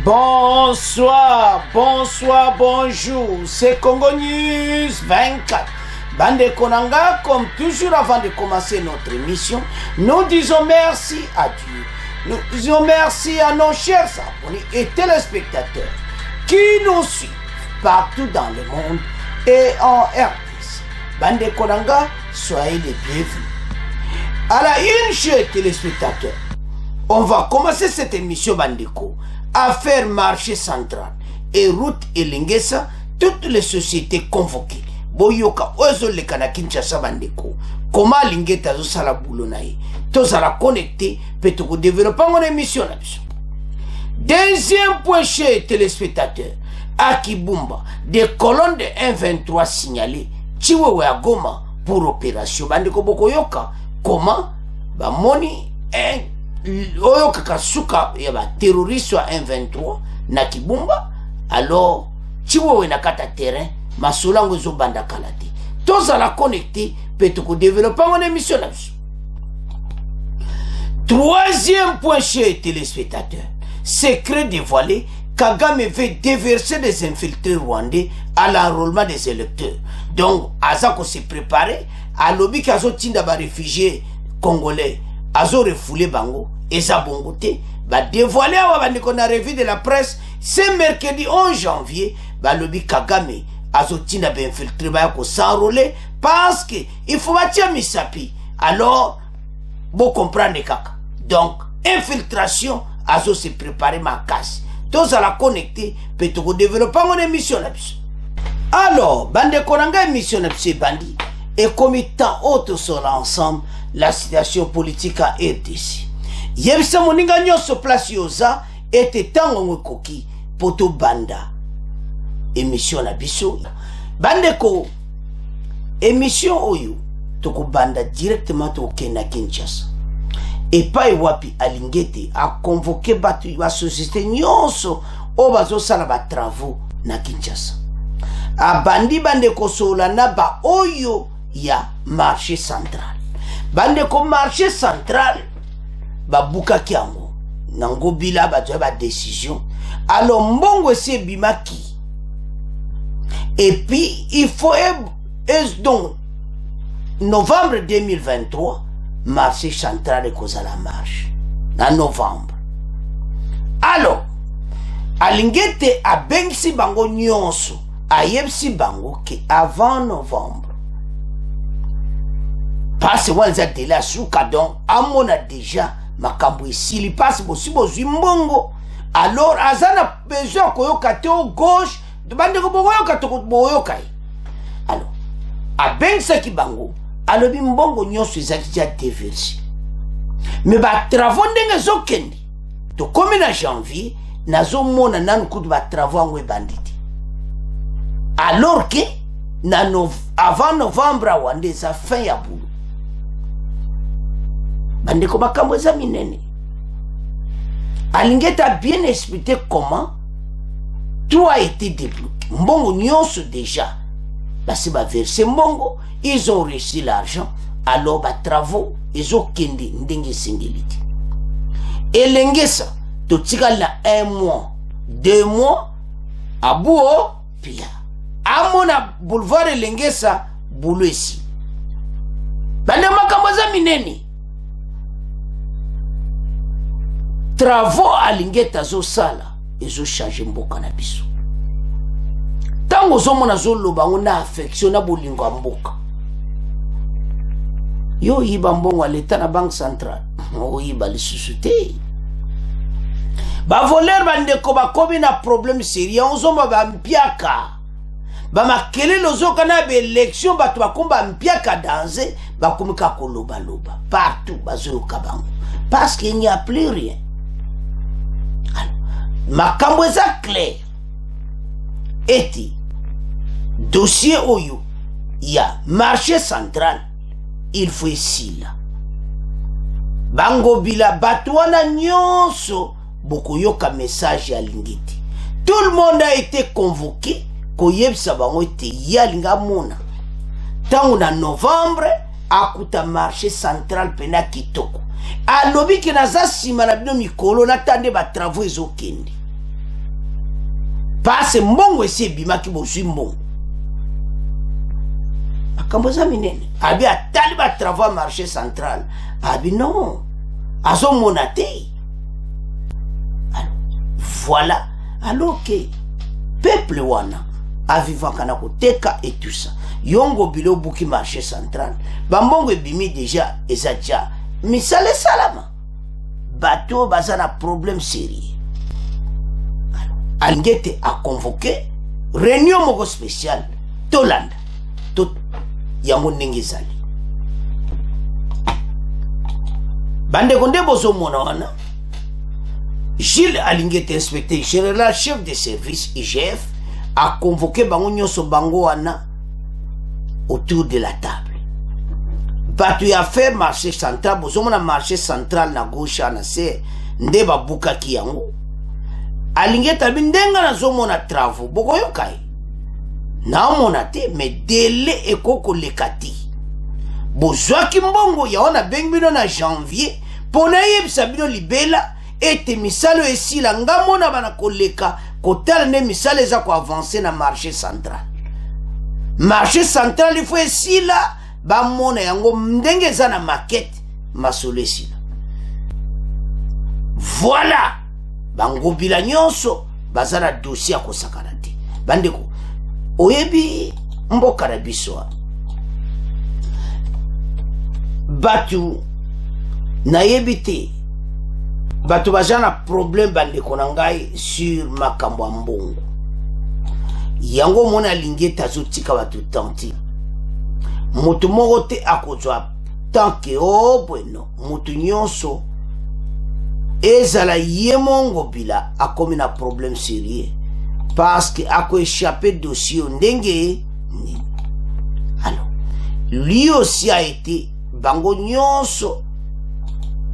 Bonsoir, bonsoir, bonjour, c'est Congo News 24. Bande Konanga, comme toujours avant de commencer notre émission, nous disons merci à Dieu. Nous disons merci à nos chers abonnés et téléspectateurs qui nous suivent partout dans le monde et en RDC. Bande Konanga, soyez les bienvenus. À la une, chers téléspectateurs, on va commencer cette émission Bandeko à faire marché central et route et Lingesa, toutes les sociétés convoquées. Boyoka ozo le Kinshasa Bandeko. Comment Lingeta zo sala boulonaï. Tous à la connecter, peut-être développer mon émission là. Deuxième point chez téléspectateurs, à Kibumba, des colonnes de 1-23 signalées, Chiwewe à Goma pour opération Bandeko Bokoyoka. Comment? Ba moni oyoka kasuka ya ba terroriste wa 1-23 na Kibumba, alors Chiwewe na kata terrain masolango zo banda kalate. Tous à la connecter, peut-être développer mon émission là. Troisième point chez téléspectateurs, secret dévoilé, Kagame veut déverser des infiltrés rwandais à l'enrôlement des électeurs. Donc, Azako s'est préparé, à l'objet qu'Azo tinda ba réfugiés congolais, Azo refoulé bango, et ça bongoté, ba dévoilé à la revue de la presse, c'est mercredi 11 janvier, ba l'objet Kagame, Azo tinda ba infiltré ba yako s'enrôler, parce que il faut bâtir misapi. Alors, vous comprenez kaka. Donc, infiltration, Azo s'est préparé ma casse. Tous à la connecter, peut-être développer mon émission là-dessus. Alors, Bande Konanga émission là-dessus, Bandi, et comme tant autres sont ensemble, la situation politique à RDC. Yebisa moninga nyonso place yoza, était tango mwekoki, poto banda. Émission na biso. Bande ko, émission oyo, toko banda directement toko kena Kinshasa. Et pas wapi alingete a convoqué batu la société nyonso o bazo sala ba travaux na Kinshasa. A bandi bande ko sola na ba oyo ya marché central. Bande ko marché central ba buka kiango nango bila ba ba décision. Alors mbongo se bimaki. Et puis il faut donc novembre 2023 marché central et cause à la marche en novembre. Alors alingete a bengsi bango nyonso a yebsi bango que avant novembre parce wanza de la souka donc amona déjà makambo ici passe bosi bozwi mbongo. Alors azana besoin koyoka te au gauche de bande ko boyoka to boyoka. Alors a bengsa ki bango alobi mbongo nyonso ezaki déjà déversé. Mais ba travaux ndenge zokende to comme na janvier nazo mona nanu kudu ba travaux ngwe banditi. Alors que avant novembre wande sa fin ya boulot. Bande ko makambo za minene. Alingeta bien expliqué comment tout a été débloqué. Mbongo nyonso déjà parce que verser mbongo, ils ont reçu l'argent, alors bah travaux, ils ont kendi ndenge singiliti. Et l'engesa, tout tika na 1 mois, 2 mois, à bout, pia. À mon boulevard l'engesa, boulot ici. Bande makamboza mineni. Travaux à l'engeta zo sala, ils ont changé mboka na biso. Tango zomo na zolo bango na affection na bolingo mboka. Yo yiba mbongo l'État na banque centrale. O yiba li susute. Ba voler bande ko ba kobi na problème sérieux ozomba ba mpiaka. Ba makele lozoka na be élection ba to bakomba mpiaka danser ba komika koloba loba partout bazoka bango parce qu'il n'y a plus rien. Alors, makambo eza clair. Eti dossier oyo ya marché central il faut ici là bango bila batwana nyonso bokoyoka message ya lingiti. Tout le monde a été convoqué koyebisa bango ete ya linga mona tango na novembre akuta marché central pena kitoko alobi ke naza sima na bino mikolo natande ba travaux ezokende. Passe mbongo esi ebimaki bozwi mbongo. Makambo eza minene. Abi atali ba travail marché central. Abi non. Azomona te. Voilà. Alors que peuple wana avivaka na koteka et tout ça. Yongo bilo buki marché central. Bambongo ebimi déjà eza déjà misale salama. Bateau baza na problème sérieux. Alingete a convoqué réunion moko spéciale tolanda tout yango ndenge ezali. Bande konde bozo mona wana Gilles Alingete, inspecteur général chef de service IGF, a convoqué bango nyonso bango wana autour de la table. Batu ya faire marché central, bozo mona marché central na gauche na se nde babuka ki yango. Alingete bindenga na zo mona travaux, boko yokai. Na mona te me délai ekoko lekati. Bozwa ki mbongo ya wana bengbino na janvier, pona yebisa bino libela ete misalo esila ngamona bana koleka kotala ne misalo eza ko avancer na marché central. Marché central il faut esila ba mona yango ndenge eza na maquette masolo esila. Voilà bango bila nyonso bazana dossier ko sakana te. Bandeko oyebi mboka na biso batu na yebite batu bazana problème bandeko na ngai sur makambo mbongo yango mona lingeta zotika batu tanti mutu moko te akozwa tanke bueno mutu nyonso ezala ye mongo bila akomi na problème sérieux parce que ako échappé dossier ndenge ni. Alors lui aussi a été bango nyonso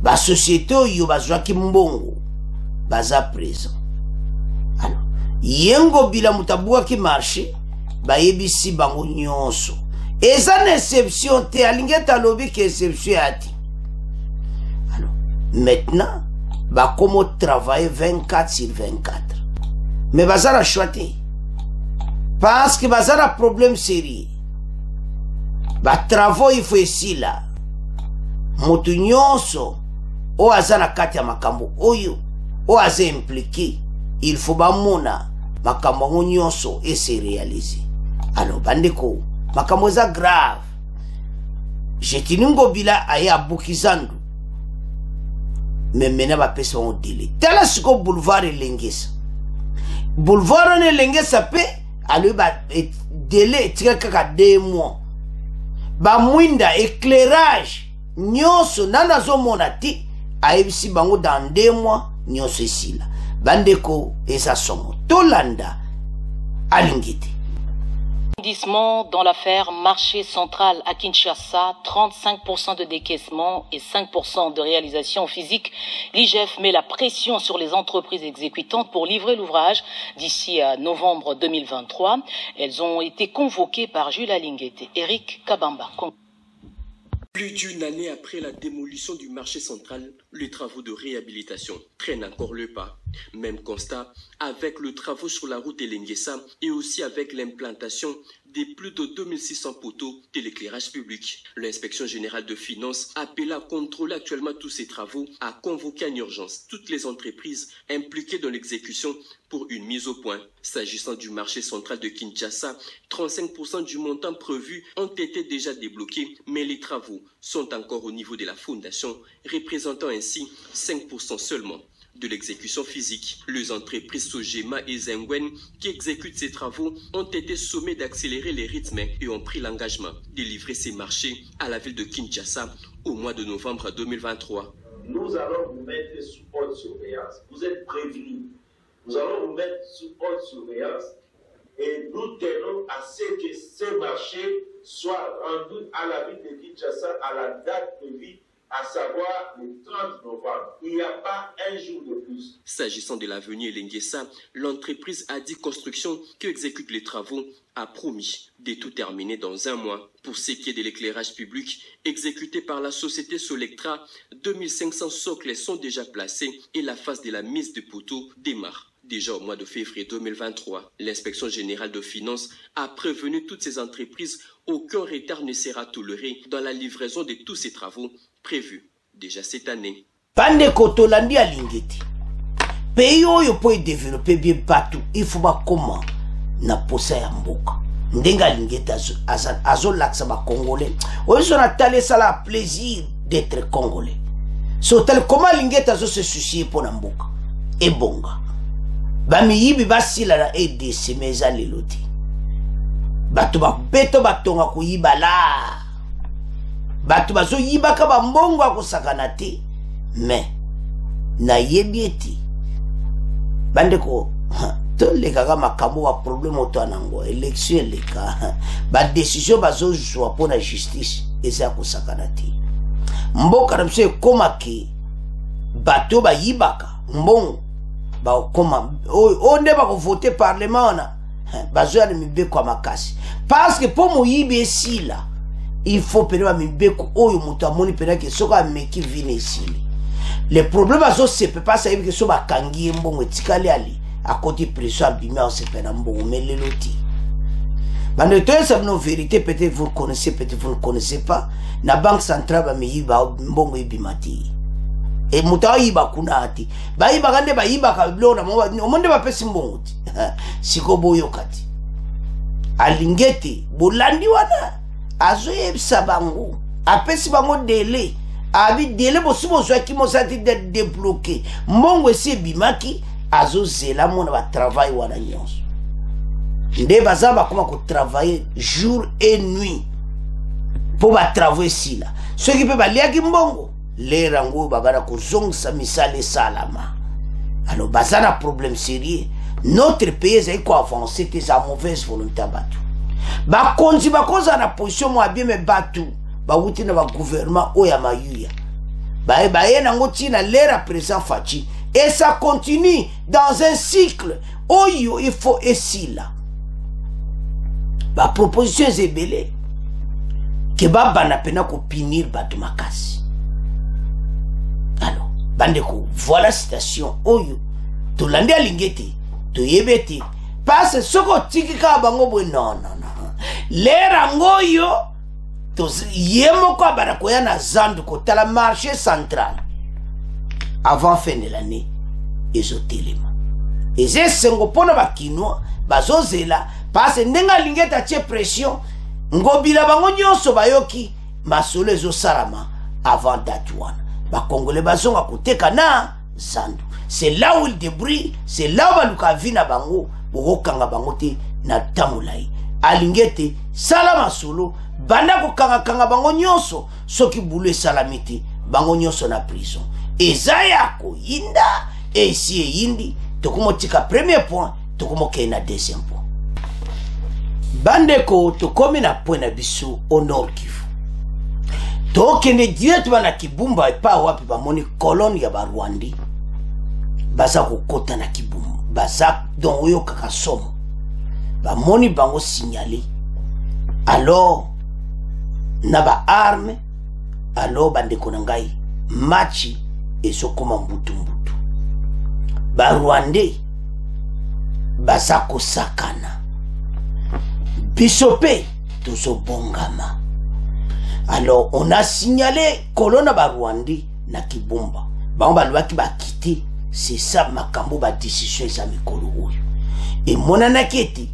ba société oyo bazwaki mbongo baza présent. Alors yengo bila mutabua ki marché ba yebisi bango nyonso eza na exception te alingeta lobi ki exception ati. Alors maintenant ba komo travailler 24 sur 24 mais baza na choité parce que baza na problème sérieux ba travaux il faut ici là mutu nyonso o azana kati ya makambo oyo o aze impliqué il faut bamona makambo nyonso et se réaliser. Alors bandeko makambo eza grave. Jetiningo bila aya bukizandu memena ba pesa on délai tala siko boulevard Lengesa boulevard ne Lengesa pe alu ba délai tika kaka 2 mois ba mwinda éclairage nyonso nana zo monati aibisi bango dans 2 mois nyonso esila bandeko esa somo tolanda alingite. Dans l'affaire marché central à Kinshasa, 35% de décaissement et 5% de réalisation physique. L'IGF met la pression sur les entreprises exécutantes pour livrer l'ouvrage d'ici à novembre 2023. Elles ont été convoquées par Jules Alingete. Eric Kabamba. Plus d'une année après la démolition du marché central, les travaux de réhabilitation traînent encore le pas. Même constat avec le travaux sur la route Lengesa et aussi avec l'implantation des plus de 2600 poteaux de l'éclairage public. L'inspection générale de finances appelée à contrôler actuellement tous ces travaux a convoqué en urgence toutes les entreprises impliquées dans l'exécution pour une mise au point. S'agissant du marché central de Kinshasa, 35% du montant prévu ont été déjà débloqués, mais les travaux sont encore au niveau de la fondation, représentant ainsi 5% seulement de l'exécution physique. Les entreprises Sogema et Zengwen qui exécutent ces travaux ont été sommées d'accélérer les rythmes et ont pris l'engagement de livrer ces marchés à la ville de Kinshasa au mois de novembre 2023. Nous allons vous mettre sous haute surveillance. Vous êtes prévenus. Nous allons vous mettre sous haute surveillance et nous tenons à ce que ces marchés soient rendus à la ville de Kinshasa à la date prévue, à savoir le 30 novembre. Il n'y a pas un jour de plus. S'agissant de l'avenue Lengesa, l'entreprise Adi Construction qui exécute les travaux a promis de tout terminer dans 1 mois. Pour ce qui est de l'éclairage public exécuté par la société Solectra, 2500 socles sont déjà placés et la phase de la mise de poteaux démarre Déjà au mois de février 2023, l'inspection générale de finances a prévenu toutes ces entreprises aucun retard ne sera toléré dans la livraison de tous ces travaux prévus déjà cette année. Pande kotolandi à Lingeti. Pays oyo peut développer bien partout. Il faut pas comment na posa ya mboka. Ndenga Lingeti azo laksa ba Congolais. Oyo na tale sala plaisir d'être Congolais. So tel comment Lingeti azo se soucier pour na mboka. Et bonga. Bami yibi basila na EDC meza leloti. Batu ba beto batonga kuyiba la. Batu bazo yiba ka ba mbongo akosakana te. Mais na yebieti. Bandeko to leka ka makambo wa problème oto anango élection leka. Ba décision bazo jwa pour la justice eza akosakana te. Mboka na mse komaki bato ba yibaka mbongo ba koma onde ba ko voter parlement na bazo ya mibe kwa makasi parce que pour moyibe sila il faut pena mibe ko oyo muto amoni pena ke soka meki vine sili le problème azo se peut pas ça que so ba kangi mbongo tikali ali à côté pression abima on se pena mbongo meleloti bande to ça nos vérité peut-être vous connaissez peut-être vous ne connaissez pas na banque centrale ba miyiba mbongo ibimati e muta yiba kuna ati ba yiba kande ba yiba ka blona omonde ba pesi mbongo siko boyo kati alingeti bolandi wana azo yebisa bango apesi bango délai abi délai bosubo so ki mosati de débloquer mbongo esi bimaki azo zela mona ba travail wana nyonso nde bazaba kuma ko travailler jour et nuit pour ba travailler sila ceux qui peut ba liaki mbongo les rango babana ko zongsa misale salama alors bazana problème sérieux notre pays est quoi avancé que sa mauvaise volonté batu ba konzi ba koza na position mo bien me batu ba wuti na ba gouvernement oya mayuya ba yena ngoti na l'era présent fachi et ça continue dans un cycle oyo il faut esila ba proposition zebele ke baba na pena ko pinir batu makasi. Alors bandeko voilà citation oyo to lande alingeti to yebeti parce soko tikika bango bo non lera ngoyo to yemo ko barako ya na zandu ko tala marché central avant fin de l'année ezotelema eze sengo pona bakino bazozela parce ndenga lingeta tie pression ngobila bango nyonso bayoki masolo ezosarama avant date wana ba Congolais bazonga koteka na zandu. C'est là où il débrouille, c'est là où baluka vina bango bokanga bango te na tamulai alingete salama solo banda ko kanga bango nyonso soki bulu salamiti bango nyonso na prison ezaya ko inda esi yindi tokumotika premier point tokumoke na deuxième point bandeko tokomi na point na biso au Nord Kivu tokende direct bana Kibumba epa wapi bamoni colonne ya ba Rwandi baza kokota na Kibumba baza donc oyo kaka somo bamoni bango signaler alors na ba arme alors bandeko na ngai match ezokoma mbutu ba Rwandais baza kosakana bisope tozobongama. Alors on a signalé colonne ba Rwandi na Kibumba bango balwaki ba quitter. C'est ça makambo ba décision za mikolo oyo et monana keti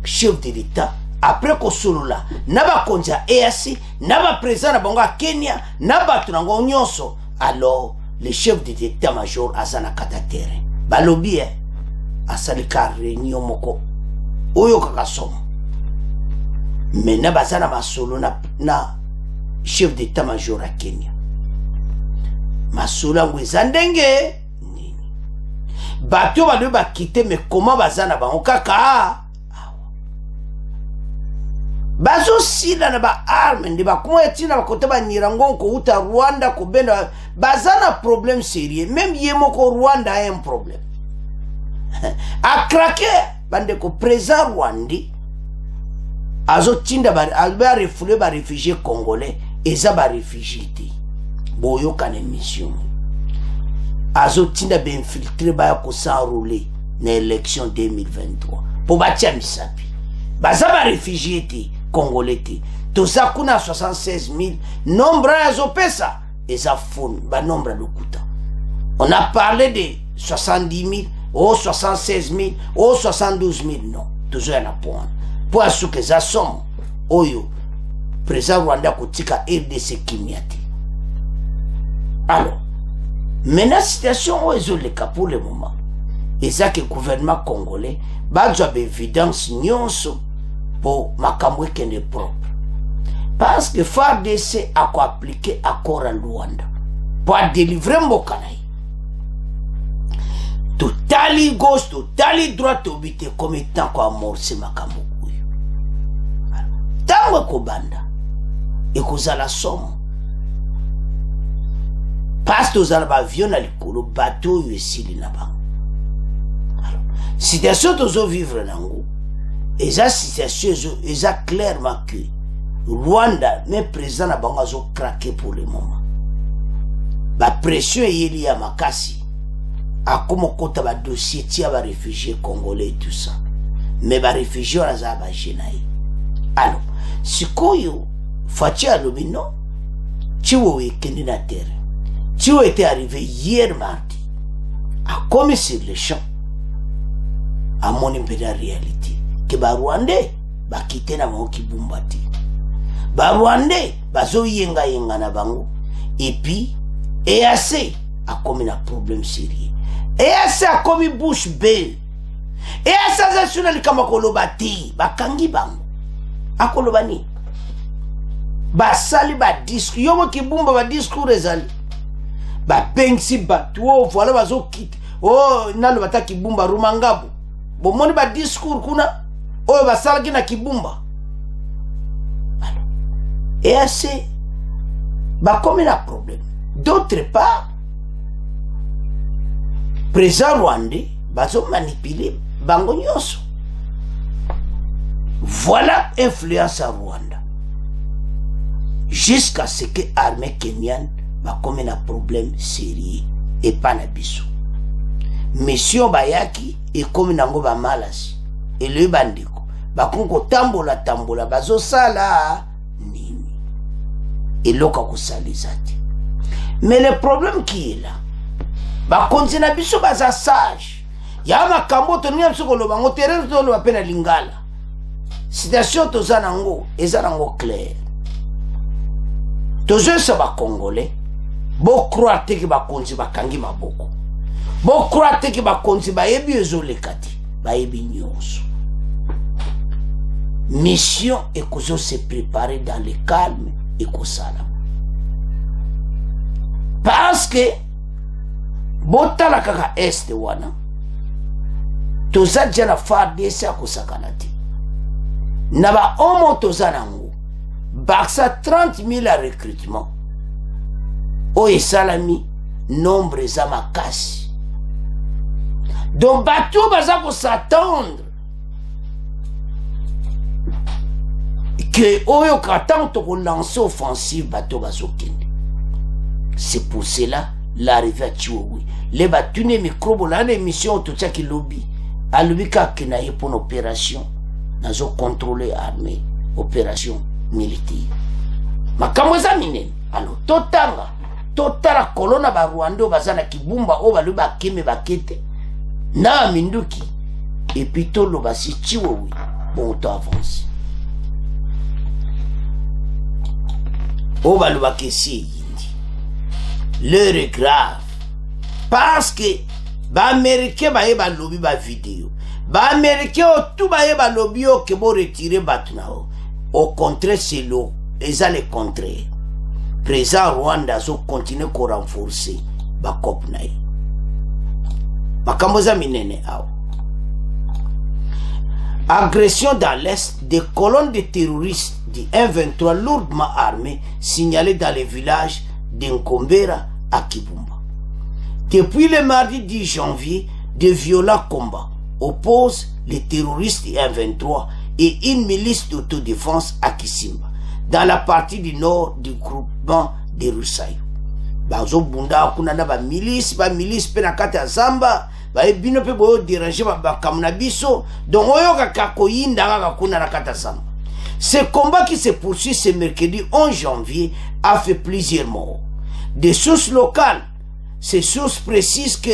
chef de l'état après ko solola na ba konja EAC na ba président na bango Kenya na ba tunango nyonso. Alors le chef de l'état major azana kata terrain balobi asalika réunion moko oyo kaka somo mais na bazana masolo na chef d'état major à Kenya masolo ngweza ndenge bato ba ba quitter mais comment bazana ba okaka bazo sila na ba arme ndi ba kuma etina ba kotaba nirango ko uta Rwanda ko benda bazana problème sérieux même yemo ko Rwanda a un problème a craquer bande ko président Rwandi azo tinda ba alba refoulé ba réfugié congolais eza ba réfugié ti boyo kana mission azo tinda be infiltré ba ko s'enrôler na élection 2023 pour batia misapi baza ba réfugié te congolais te toza kuna 76 000 nombre azopesa eza fond ba nombre lokuta. On a parlé de 70 000 ou 76 000 ou 72 000 non toujours na point pour asuke za somme oyo président Rwanda kotika RDC Kimiati. Alors maintenant situation est le cas pour le moment et ça que le gouvernement congolais va avoir évidence nyonso pour makambo kende propre parce que FARDC a quoi appliquer accord à Rwanda pour délivrer Mbokanai totali gauche totali droite obité comme étant quoi amorcer makambo kuyo tango kobanda et kozala somme parce que ozala ba avion na likolo bateau yo esili na bango. Alors situation tozo vivre nango eza situation eza clairement que Rwanda même président na bango azo craquer pour le moment ba pression yeli ya makasi akoma kota ba dossier tia ba réfugiés congolais et tout ça mais ba réfugiés aza ba jenaï. Alors sikoyo Fatia Lobino Chiwo ekende na terre. Chiwo était arrivé hier mardi a commis sur le champ à mon la réalité que ba Rwandais ba quitter na mo kibumba te ba Rwandais bazo yenga na bango et puis EAC a commis un problème sérieux. EAC a commis bouche bée. EAC a national kama kolobati bakangi bango akolobani basali ba discours yomo kibumba ba discours ezali ba pengsi batu voilà bazo kit oh nalo bata kibumba rumangabo bomoni ba discours kuna oyo basala na kibumba. Alors et assez ba comme un problème. D'autre part président rwandais bazo manipuler bango nyonso. Voilà influence à Rwanda jusqu'à ce que l'armée kenyane va comme un problème sérieux et pas na biso. Mission bayaki et comme nango ba malasi et le bandiko ba kongo tambola bazo sala nini et loka ko salizati. Mais le problème qui est là ba konzina biso baza sage ya makambo to nya biso ko lo bango terre to lo pena lingala. Situation toza nango eza nango clair. Tozo sa ba congolais bo croire que ba konzi ba kangi maboko. Bo croire que ba konzi ba yebi ezolekati ba yebi nyonso. Mission et kozo se préparer dans le calme et kosala. Parce que botala kaka este wana toza jana FARDC akosakanati. Naba omo toza nango baksa 30 000 à recrutement oye salami nombre za makasi donc bato baza ko s'attendre que oyo katango to ko lancer offensive bato bazokende. C'est pour cela l'arrivée à Chiwowi les batune microbo la émission tout ça qui lobby a lobby ka kenaye pour une opération nazo contrôler armée opération militaire makambo za minene. Alors totala kolona ba Rwanda bazana kibumba o balu bakeme bakete na minduki et puis to lo basi Chiwowi bon to avance o balu bakesi yindi. L'heure est grave parce que ba américain ba yeba lobby ba vidéo ba américain tout ba yeba lobby o ke bo retirer batnao. Au contraire c'est l'eau et ça le contraire. Président Rwanda so continue ko renforcer ba kopnai makambo za minene awo. Agression dans l'est, des colonnes de terroristes du M23 lourdement armés signalées dans les villages d'Nkombera à Kibumba. Depuis le mardi 10 janvier, de violents combats opposent les terroristes du M23 et une milice d'autodéfense à Kisimba, dans la partie du nord du groupement de Rusayo. Bazo bunda kuna na ba milice penakata Zamba ba bino pe boyo déranger ba kamuna biso donc oyo kaka koyinda kaka kuna na kata samba. Ce combat qui se poursuit ce mercredi 11 janvier a fait plusieurs morts. Des sources locales, ces sources précisent que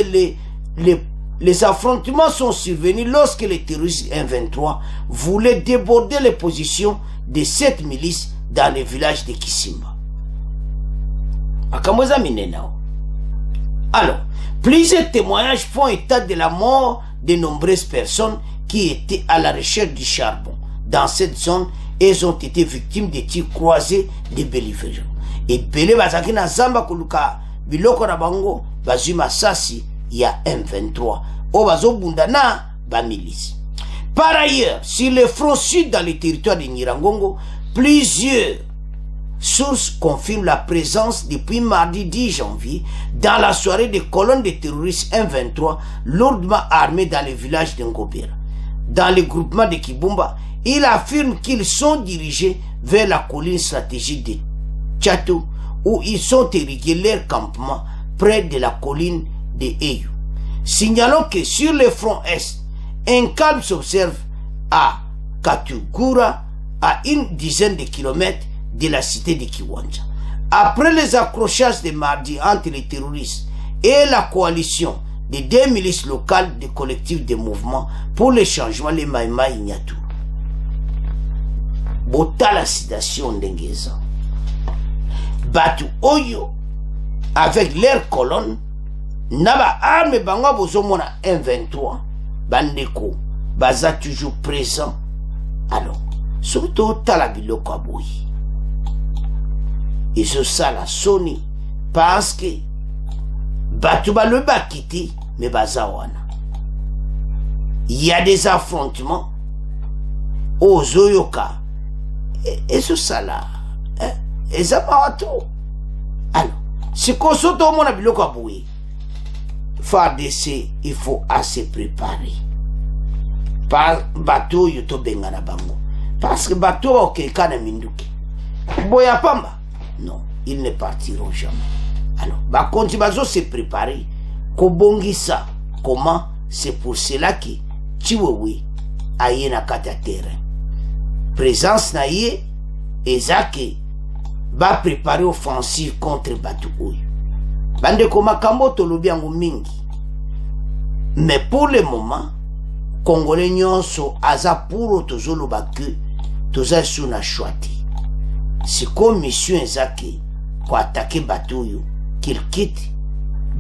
les affrontements sont survenus lorsque les terroristes M23 voulaient déborder les positions de cette milice dans le village de Kisimba. Alors, plusieurs témoignages font état de la mort de nombreuses personnes qui étaient à la recherche du charbon. Dans cette zone, elles ont été victimes de tirs croisés de belligérants. Et Belé Bazaki na Zamba Kuluka, Biloko na Bango, Bazuma Sassi, il y a M23. Obazo Bundana, Bamilis. Par ailleurs, sur le front sud dans le territoire de Nirangongo, plusieurs sources confirment la présence depuis mardi 10 janvier dans la soirée des colonnes de terroristes M23 lourdement armés dans le village de Ngobera. Dans le groupement de Kibumba, il affirme qu'ils sont dirigés vers la colline stratégique de Tchatou où ils sont érigés leur campement près de la colline de Eyou. Signalons que sur le front est, un calme s'observe à Katugura, à une dizaine de kilomètres de la cité de Kiwanja. Après les accrochages de mardi entre les terroristes et la coalition des deux milices locales des collectifs de mouvements pour le changement, les Maïma Ignatou. Bota la citation d'Engeza. Batu Oyo, avec leurs colonnes, Naba arme Bangwa Bozomona M23, Bandeko, Baza toujours présent. Alors, surtout Talabiloko Aboui. Et ce ça la Sony, parce que Batouba le Bakiti, mais Bazawana. Il y a des affrontements aux Oyoka. Et ce ça là, et ça part tout. Alors, c'est qu'on saute au monde à Biloko Aboui. FARDC, il faut assez préparer. Par bateau, il faut bengana bango. Parce que bateau, ok, kana minduki. Boya pamba. Non, ils ne partiront jamais. Alors, bah, quand tu vas se préparer, Kobongisa, comment? C'est pour cela que Chiwewe a yé na kata terrain. Présence na yé, et Zake va préparer offensive contre Batououy. Bande koma kambo tolobiango mingi. Mais pour le moment, Congolais nyonso aza puro tozolo baku, toza suna chouati. C'est comme mission Zake pour attaquer Batouyo, qu'il quitte,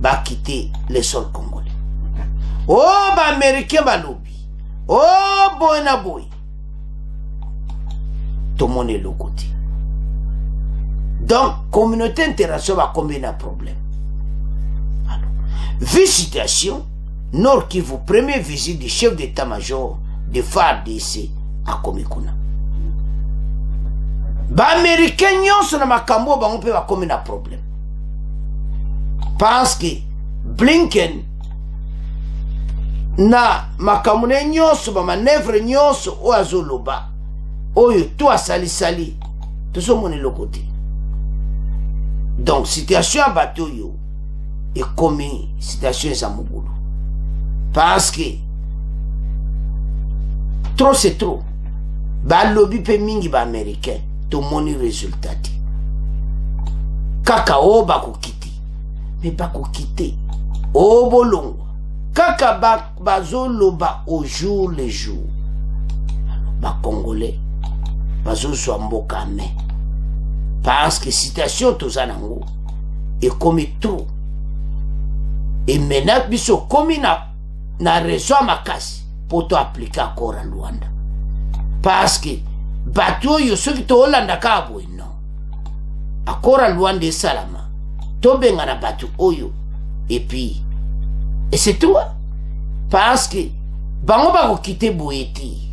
va quitter le sol congolais. Oh, ba américain ba lobby. Oh, boy na boy. Tout le monde est le côté. Donc, communauté internationale va combien de problèmes. Alors, vu situation, Nord Kivu, première visite du chef d'état-major de FARDC à Komikuna. Ba américain nyonso na makambo ba on peut va combien de problèmes. Parce que Blinken na makamune nyonso ba manœuvre nyonso o azoloba oyo to asali sali to so moni le côté. Donc situation à bateau yo et comme situation za mugulu parce que trop c'est trop ba lobby pe mingi ba américain to moni résultat kaka o ba ko kiti mais pas ko kiti o bolongo kaka bazoloba au jour le jour. Ba Congolais bazo mboka mais parce que situation tozanango et comme trop et maintenant biso comme na raison makasi pour to appliquer encore à Luanda parce que bateau yo soki to Holanda ka boy non encore à Luanda salama to benga na bateau oyo et puis et c'est tout parce que bango ba ko quitter boyeti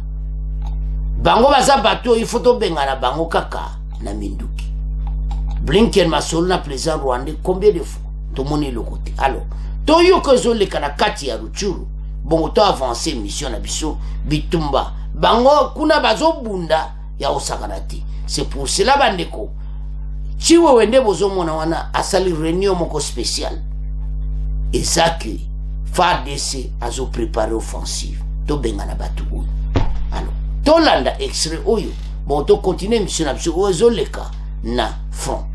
bango baza bateau il faut to benga na bango kaka na minduki Blinken masolo na président rwandais combien de fois tout le monde est le côté alors to yo ko zo le kana kati ya Ruchuru bongo to avancer mission na biso bitumba bango kuna bazo bunda ya osakanati c'est pour cela bandeko chiwe wende bozo mona wana asali réunion moko spécial et ça que FARDC azo préparé offensive to bengana batu oyo alors tolanda extrait oyo bon to continuer mission na biso oyo ezoleka na front.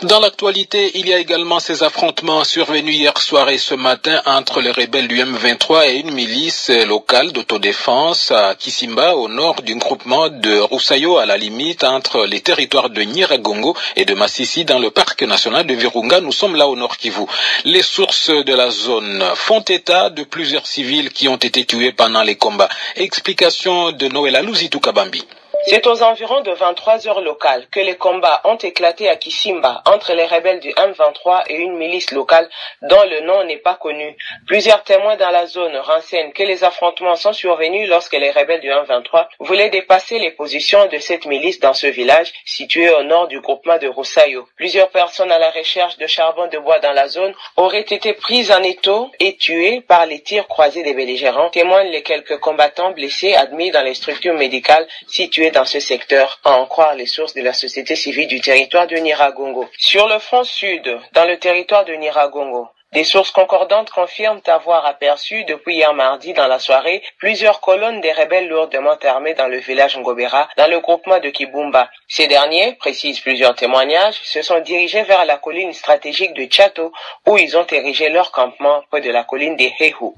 Dans l'actualité, il y a également ces affrontements survenus hier soir et ce matin entre les rebelles du M23 et une milice locale d'autodéfense à Kisimba, au nord du groupement de Roussayo, à la limite entre les territoires de Nyiragongo et de Massissi dans le parc national de Virunga. Nous sommes là au nord Kivu. Les sources de la zone font état de plusieurs civils qui ont été tués pendant les combats. Explication de Noël Alouzitou Kabambi. C'est aux environs de 23 heures locales que les combats ont éclaté à Kisimba entre les rebelles du M23 et une milice locale dont le nom n'est pas connu. Plusieurs témoins dans la zone renseignent que les affrontements sont survenus lorsque les rebelles du M23 voulaient dépasser les positions de cette milice dans ce village situé au nord du groupement de Roussayo. Plusieurs personnes à la recherche de charbon de bois dans la zone auraient été prises en étau et tuées par les tirs croisés des belligérants, témoignent les quelques combattants blessés admis dans les structures médicales situées dans ce secteur, à en croire les sources de la société civile du territoire de Nyiragongo. Sur le front sud, dans le territoire de Nyiragongo, des sources concordantes confirment avoir aperçu depuis hier mardi dans la soirée plusieurs colonnes des rebelles lourdement armés dans le village Ngobera, dans le groupement de Kibumba. Ces derniers, précisent plusieurs témoignages, se sont dirigés vers la colline stratégique de Tchato où ils ont érigé leur campement près de la colline des Hehu.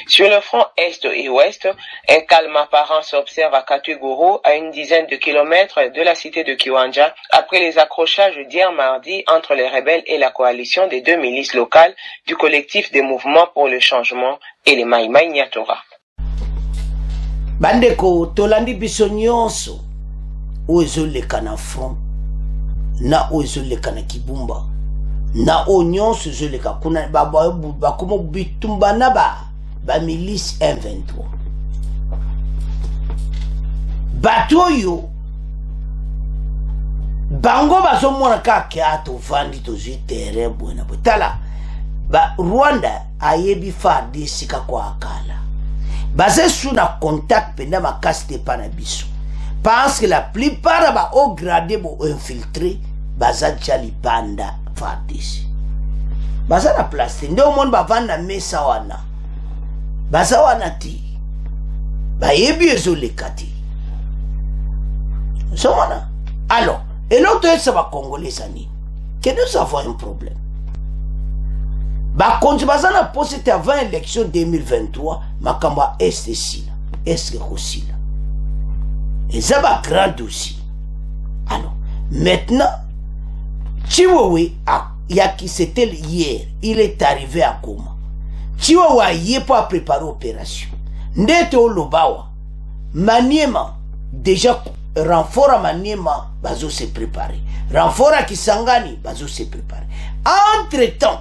Sur le front est et ouest, un calme apparent s'observe à Katuguru, à une dizaine de kilomètres de la cité de Kiwanja, après les accrochages d'hier mardi entre les rebelles et la coalition des deux milices locales du collectif des mouvements pour le changement et les Maïmaï Nyatora. Bandeko tolandi biso nyonso ozo leka na front na ozo leka na Kibumba na o nyonso ozo leka kuna ba komo bitumba na ba milice M23 batoyo bango bazo mona ka ato vandi to zi terrain bona botala ba Rwanda ayebi FARDC ka kwa akala basé sous na contact pendant ma casse de panabiso parce que la plupart ba au gradé bo infiltré baza jali banda FARDC baza na place ndio monde ba vanda mesa wana baza wana ti ba yebi ezole kati so wana alors et l'autre c'est ba congolais sani que nous avons un problème. Bah, quand tu vas en poser avant l'élection 2023, ma kamba est ici, est aussi là. Et ça va grand dossier. Alors, maintenant, Chihuahua, il y a qui c'était hier, il est arrivé à Goma. Chihuahua, il n'est pas préparé l'opération. Neto Lobawa, Maniema, déjà, renfort à Maniema, Bazo s'est préparé. Renfort à Kisangani, Bazo s'est préparé. Entre-temps,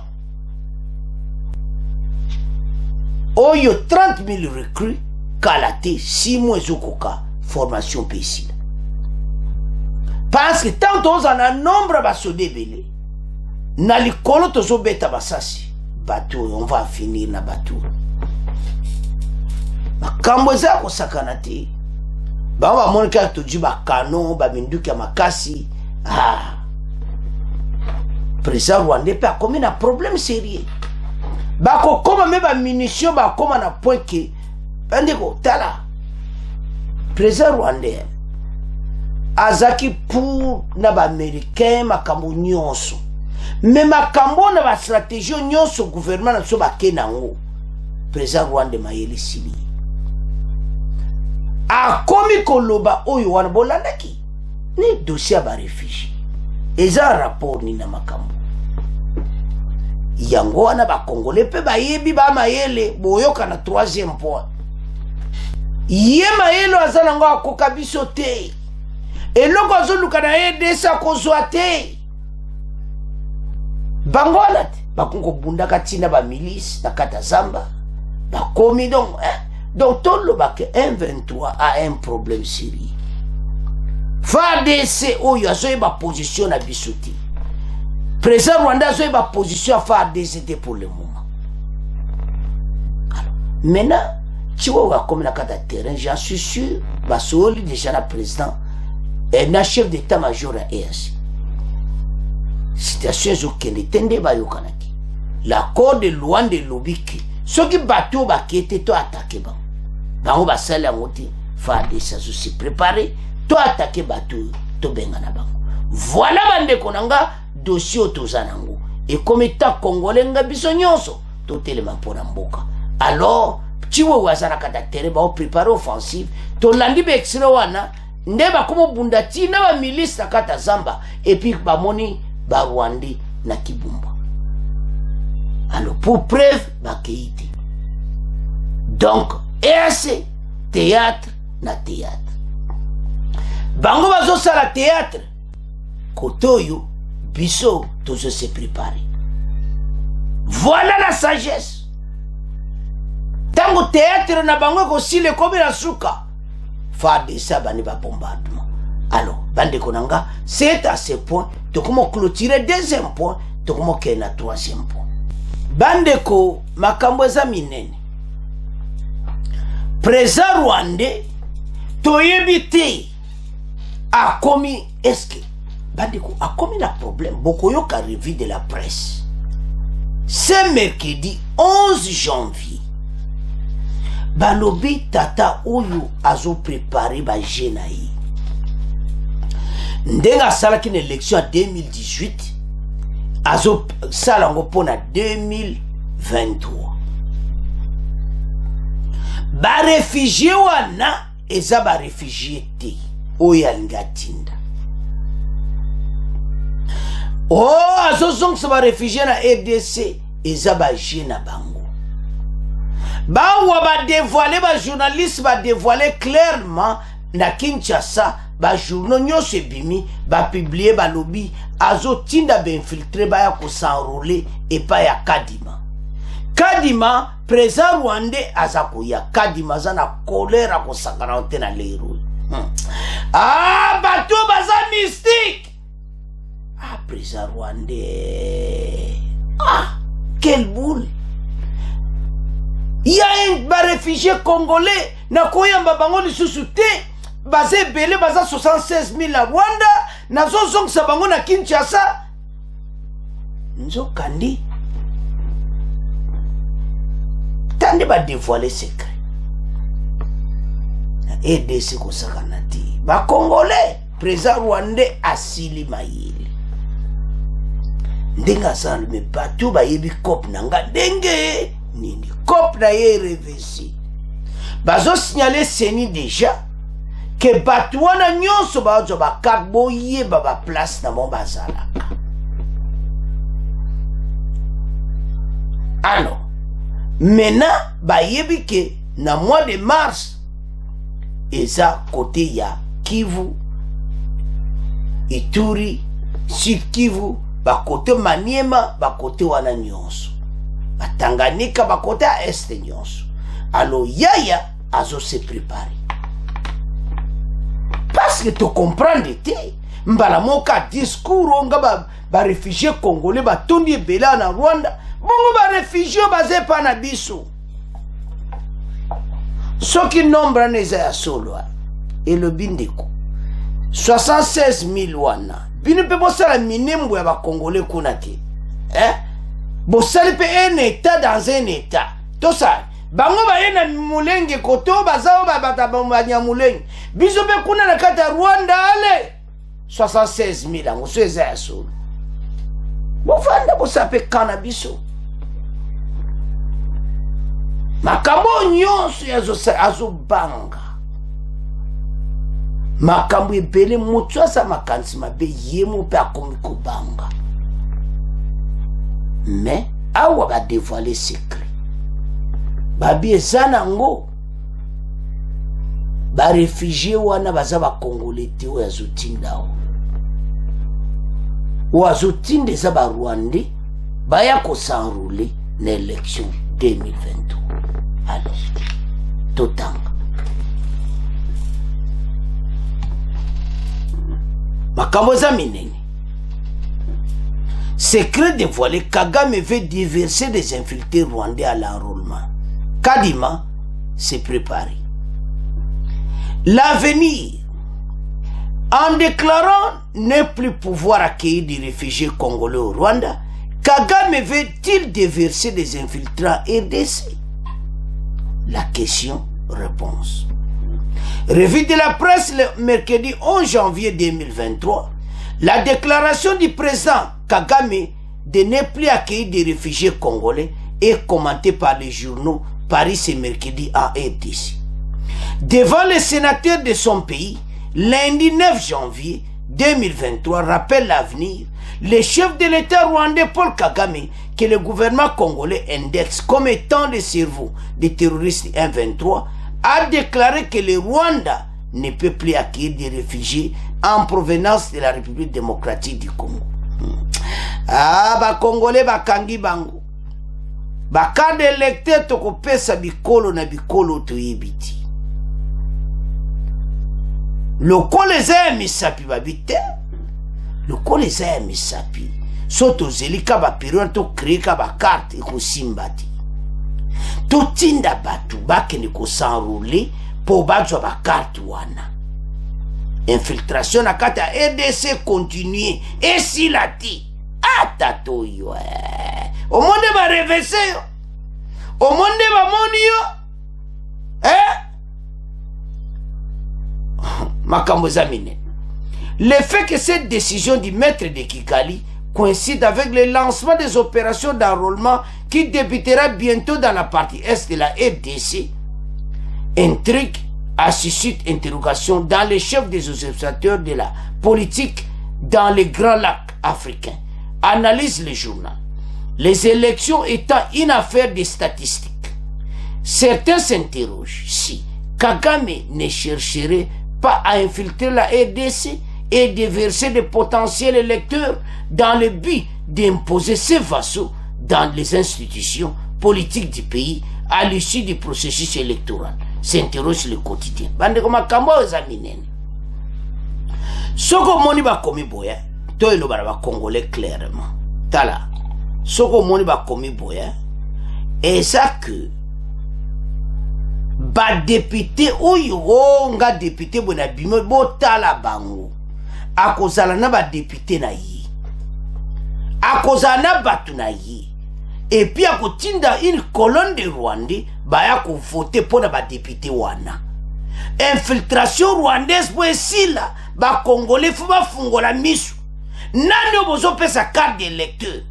Oyo 30 000 recrues, Kalaté, 6 mois Zokoka, formation PSI. Parce que tant on a un nombre de débélés, na likolo tozo beta basasi, bateau, on va finir na bateau. Makambo za ko sakanate. Ba wa monika toji ba canon, ba minduki makasi. Ah. Président rwandais pas comme un problème sérieux. Bako koma meba munition ba koma na point que bandeko tala président rwandais azaki pour na ba américain makambo nyonso mais makambo na ba stratégie nyonso gouvernement na so ba kenango président rwandais mayeli sili a komi koloba oyo wana bolandaki ni dossier ba réfugié eza rapport ni na makambo yango wana ba congolais pe ba yebi ba mayele boyoka na troisième point ye mayelo azana ngo akoka biso te eloko azoluka na ye desa kozwa te bango wana te bakongo bundaka tina ba milice na kata zamba bakomi donc toloba ke M23 a un problème sérieux FARDC oyo azoyeba position na biso te président Rwanda a une position à faire DCT pour le moment. Alors, maintenant, tu vois comme la carte de terrain, j'en suis sûr, Basoli déjà le président et le chef d'état-major à EAC. situation ezokende te nde bayokanaki. L'accord de Luanda elobi ke soki bato bakete to atake bango bango basali yango te FARDC azosi préparé to atake bato to bengana bango. Voilà bandeko na nga dossier oyo toza nango ekomi ta congolais nga biso nyonso totelema mpona mboka. Alors tiwe wazalaka ta tere baoprépare offensive tolandi baextrait wana nde bakomobunda tina bamilisi na kata zamba epuis bamoni barwandi na Kibumba. Alors pour preuve bakei te. Donc EAC théâtre na théâtre bango bazosala théâtre kote oyo biso tozo se préparer. Voilà la sagesse. Tango théâtre na bango ekosila ekomi na suka FARDC bani ba bombardement. Alors bandeko nanga c'est à ce point tokomo clôturer deuxième point tokomo kena na troisième point. Bandeko makambo eza minene. Président rwandais toyebi te akomi eske bandeko akomi na problème bokoyoka revue de la presse. Ce mercredi 11 janvier balobi tata oyo azo préparer ba jeune ayi ndenga asalaki na élection en 2018 azo sala ngo pona 2023. Ba réfugié wana eza ba réfugié te oyo alinga tinda. Oh azozongisa ba réfugié na RDC eza ba jeune na bango. Bawa ba dévoiler ba journaliste ba dévoiler clairement na Kinshasa ba journaux nyonso ebimi ba publier ba lobby azo tinda ba infiltrer ba ya ko s'enrôler et pas ya Kadima. Kadima président rwandais azakoya Kadima zana colère ko sakana te na lero. Ah bato baza mystique. Ah président rwandais. Ah quelle boule. Il y a un réfugié congolais na koyamba bango lisusu te basé belé baza 76 000 na Rwanda na zozong sa bango na Kinshasa nzo kandi tande ba dévoiler secret et de ce ko sakana ti ba congolais président rwandais asili mayele ndenga sal me bato ba yebi kop nanga denge nini cop na ye revesi bazo signaler seni déjà que bato wana nyonso bazo ba carte boye ba place na mon bazalaka. Alors maintenant ba yebi que na mois de mars eza côté ya Kivu Ituri Sud Kivu ba côté Maniema ba côté wana nyonso Tanganyika bakote à est nyonso. Alors yaya azo se préparer. Parce que tu comprends te mbala moka discours onga ba réfugié congolais ba tondi bela na Rwanda bongo ba réfugié basé pa na biso. Soki nombre neza ya solo et le bindeko 76 000 wana bino pe bosala minembo ya ba congolais kuna te. Bo salipe un état dans un état. Tout ça. Bango ba yena mulenge koto bazao ba batabanya mulenge. Biso be kuna na kata Rwanda ale 76 000 ngo so eza yaso. Bo fanda bo sape kana biso. Makambo nyonso azo banga. Makambo ebele mutu asa makansi mabe yemo pe akomi ko banga. Mais awa ba dévoiler secret babi ezana ngo ba réfugié wana baza ba congolais te o azotinda o azotinda za ba rwandais baya ko s'enrôler na élection 2023. Alors totanga makambo za minene. Secret dévoilé, Kagame veut diverser des infiltrés rwandais à l'enrôlement. Kadima s'est préparé. L'avenir En déclarant ne plus pouvoir accueillir des réfugiés congolais au Rwanda, Kagame veut-il déverser des infiltrants RDC? La question-réponse. Revue de la presse le mercredi 11 janvier 2023, la déclaration du président Kagame de ne plus accueillir des réfugiés congolais est commentée par les journaux Paris ce mercredi en RDC. Devant les sénateurs de son pays, lundi 9 janvier 2023, rappelle l'avenir, le chef de l'État rwandais Paul Kagame, que le gouvernement congolais indexe comme étant le cerveau des terroristes M23, a déclaré que le Rwanda ne peut plus accueillir des réfugiés en provenance de la République démocratique du Congo. Ah, ba Congolais ba kangi bango. Ba kade électeur toko pesa bikolo na bikolo toyebiti. Loko les a misapi babite. Loko les a misapi. Soto zelika ba période to créer ka ba carte ko simbati. To tinda batu bakene ko s'enrouler pour battre ba carte wana. Infiltration na kata RDC continue et si la ti atato yo. Au monde va reverser yo. Au monde va moni yo. Makambo zamine. Le fait que cette décision du maître de Kigali coïncide avec le lancement des opérations d'enrôlement qui débutera bientôt dans la partie est de la RDC intrigue à suscite interrogation dans les chefs des observateurs de la politique dans les grands lacs africains. Analyse le journal. Les élections étant une affaire de statistiques, certains s'interrogent si Kagame ne chercherait pas à infiltrer la RDC et de verser des potentiels électeurs dans le but d'imposer ses vassaux dans les institutions politiques du pays à l'issue du processus électoral. S'interroge le quotidien. Bande comme makambo examiner. Soko moni ba komi boya, to elo ba congolais clairement. Tala. Soko moni ba komi boya, et ça que ba député oyo nga député bona bimo botala bango. Akozala na ba député na yi. Akozala na batu na yi. Et puis akotinda une colonne de Rwandais baya ko voter pour na ba député wana. Infiltration rwandaise pour sila ba congolais fu ba fungola misu. Nani obozo pesa carte d'électeur.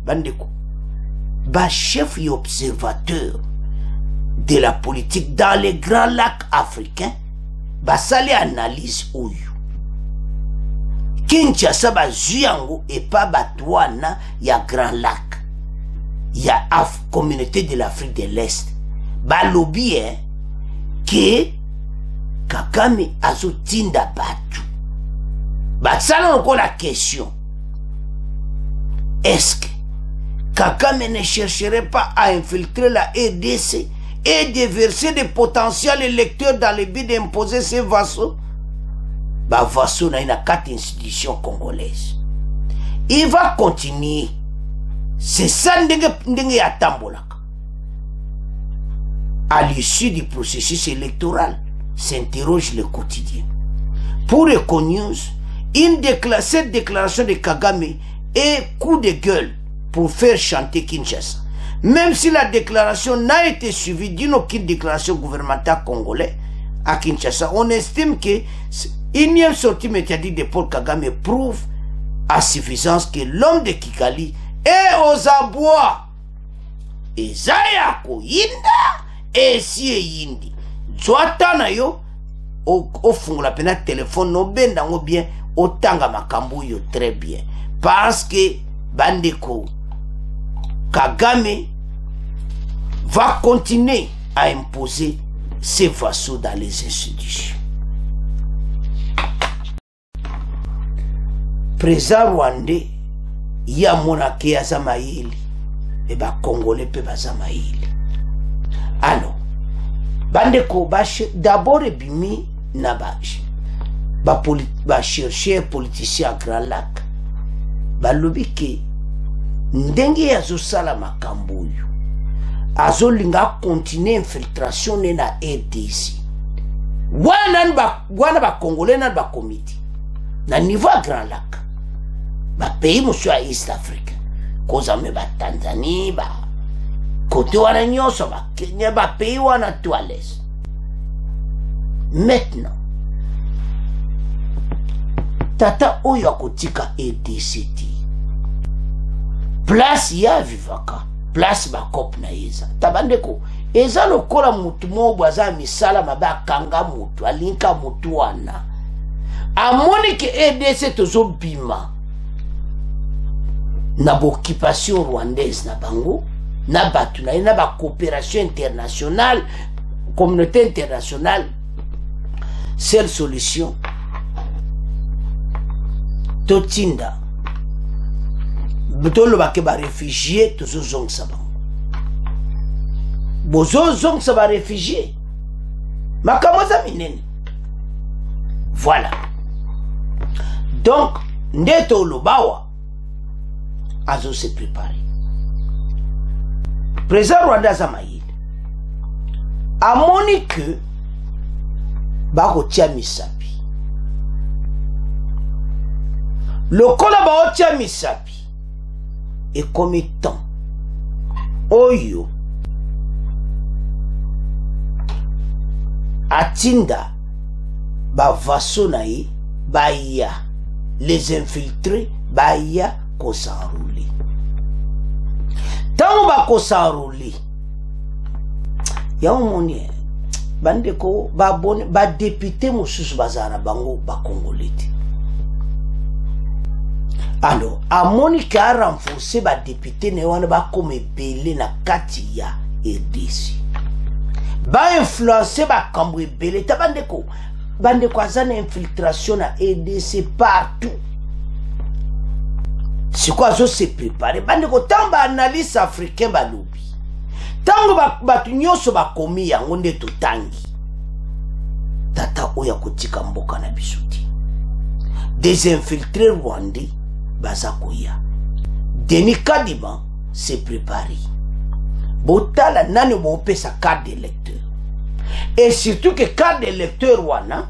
Bandeko. Ba chef et observateur de la politique dans les grands lacs africains, ba sali analyse oyo. Kinshasa ba zuyango et pas batouana ya grand lac. Ya communauté de l'Afrique de l'Est. Ba lobby que Kagame azo tinda batu. Ba sala encore la question. Est-ce que Kagame ne chercherait pas à infiltrer la RDC et de verser des potentiels électeurs dans le but d'imposer ses vassaux? Bah, vassaux dans une quatre institutions congolaises. Il va continuer. C'est ça ndenge ya tambolaka. À l'issue du processus électoral, s'interroge le quotidien. Pour Econews, cette déclaration de Kagame est coup de gueule pour faire chanter Kinshasa. Même si la déclaration n'a été suivie d'une aucune déclaration gouvernementale congolaise à Kinshasa, on estime que une sortie médiatique de Paul Kagame prouve à suffisance que l'homme de Kigali est aux abois. Et Zaya Koyinda et si yindi. Zwatana yo au fond la peine téléphone no benda ngo bien otanga makambu yo très bien parce que bandeko Kagame va continuer à imposer ses vassaux dans les institutions. Président rwandais ya monake ya Zamaïli et ba congolais pe ba Zamaïli. Alors bandeko d'abord ebimi na ba chercher politicien à Grand Lac ba lobi ke ndenge azo sala makambo yo azo linga continuer infiltration na RDC wana ba congolais na ba comité na niveau ya Grand Lac bapays mosusu ya East Africa kozame batanzanie bakote wana nyonso bakenya bapays wana tout à l'aise. Maintenant tata oyo akotika EDCT place ya vivaka place bakop na eza tabandeko eza lokola mutu mobo aza misala mabe akanga mutu alinka mutu wana amoni ke EDC tozobima na boccupation rwandaise na bango na batu na ye na bacoopération internationale communauté internationale. Seule solution totinda tolobake baréfugié tozozongisa bango bozozongisa baréfugié makambo eza minene. Voilà donc nde tolobawa azo se préparer. Président Rwanda aza mayele amoni que bakotia misapi lokola baotia misapi ekomi temps oyo atinda bavaso na ye baya les infiltrés baya kosanrole ntango bakosanrole yango moni bandeko babone badepute mosusu bazala na bango bakongole te. Alors amoni ke arenforce badepute na ye wana bakoma ebele na kati ya RDC bainfluence bakambo ebele ta bandeko aza na infiltration na RDC partout. Siko azo se prepare bandeko ntango baanalyse africain balobi tango batu nyonso bakomi yango nde totangi tata oyo akotika mboka na biso te. Des infiltrés rwandais baza koya Denis Kadima se prépare botala nani bopesa carte d'électeur et surtout que carte d'électeur wana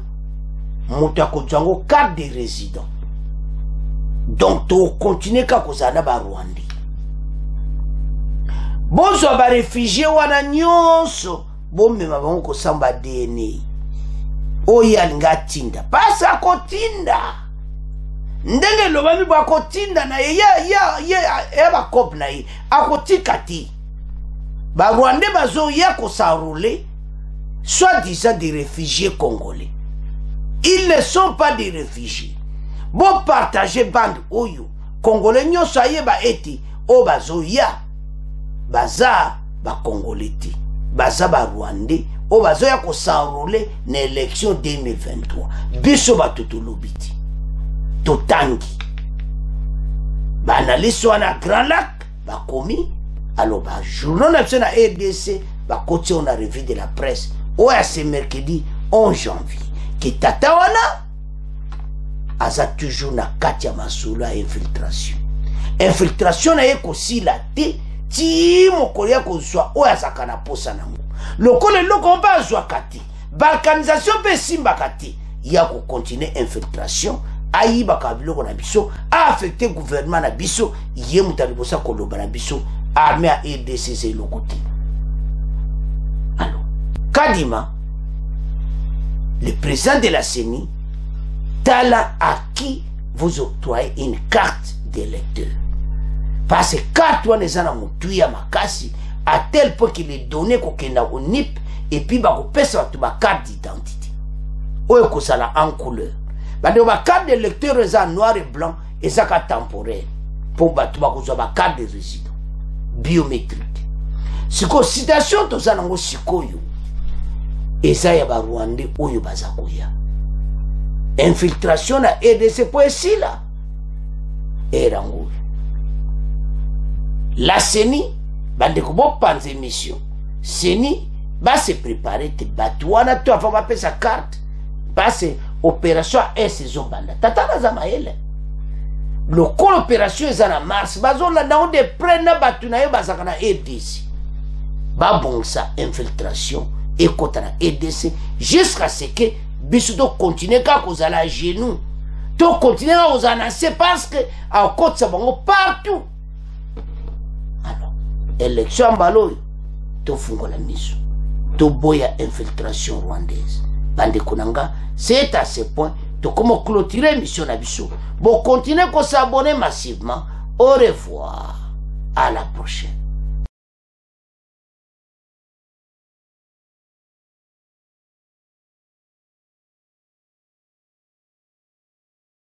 moto akozwango carte de résident. Donc to continue ka kozana ba Rwandais bonzo ba réfugié wana nyonso bomema bango kosamba DNA oyo alinga tinda pasa kotinda ndenge lobami bakotinda na ye bakop na ye akotika ti ba Rwandais bazo ya kosanrole soi-disant des réfugiés congolais. Ils ne sont pas des réfugiés. Bon partager bande oyo congolais nyonso ayeba eti o bazo ya baza ba congolais ti baza ba Rwandais o bazo ya ko s'enrôler na élection 2023 biso batutulubi ti totangi banalisi wana Grand Lac bakomi alors ba journal na biso na RDC bakoti on a revue de la presse oya ce mercredi 11 janvier ki tata wana aza toujours na kati ya masolo ya infiltration na ye kosila te ti mokolo ya kozwa oyo azaka na posa nango lokolo eloko mpe azwaka te balkanisation mpe esimbaka te ya kokontinue infiltration ayibaka biloko na biso aaffecte gouvernement na biso ye moto alibosa koloba na biso armée ya RDC eza eloko te. Alors Kadima le président de la CENI tala à qui vous octroyez une carte d'électeur. Parce que carte wana eza na mutu ya makasi à tel point qu'il est donné kokenda au NIP et puis bakopesa batu ba carte d'identité oyo kosala en couleur bande ba carte d'électeur eza noir et blanc eza ka temporaire pour batu bakozwa ba carte de résident biométrique. Siko citation toza nango sikoyo eza ya ba Rwandais oyo baza koya infiltration na RDC po esila erango la CENI bande ko bopanze mission CENI ba se préparer te batwana to avant ba pesa carte passe opération et saison banda tatana za maele le col opération ezana mars bazola na de prena batuna ye bazaka na RDC ba bonsa infiltration et kota na RDC jusqu'à ce que biso to continuer ka kozala à genoux to continuer aux annoncer parce que à côté ça bango partout. Alors élection mbalo to fungola miso to boya infiltration rwandaise bande kunanga. C'est à ce point to comment clôturer mission na biso. Bon continuer qu'on s'abonner massivement. Au revoir, à la prochaine.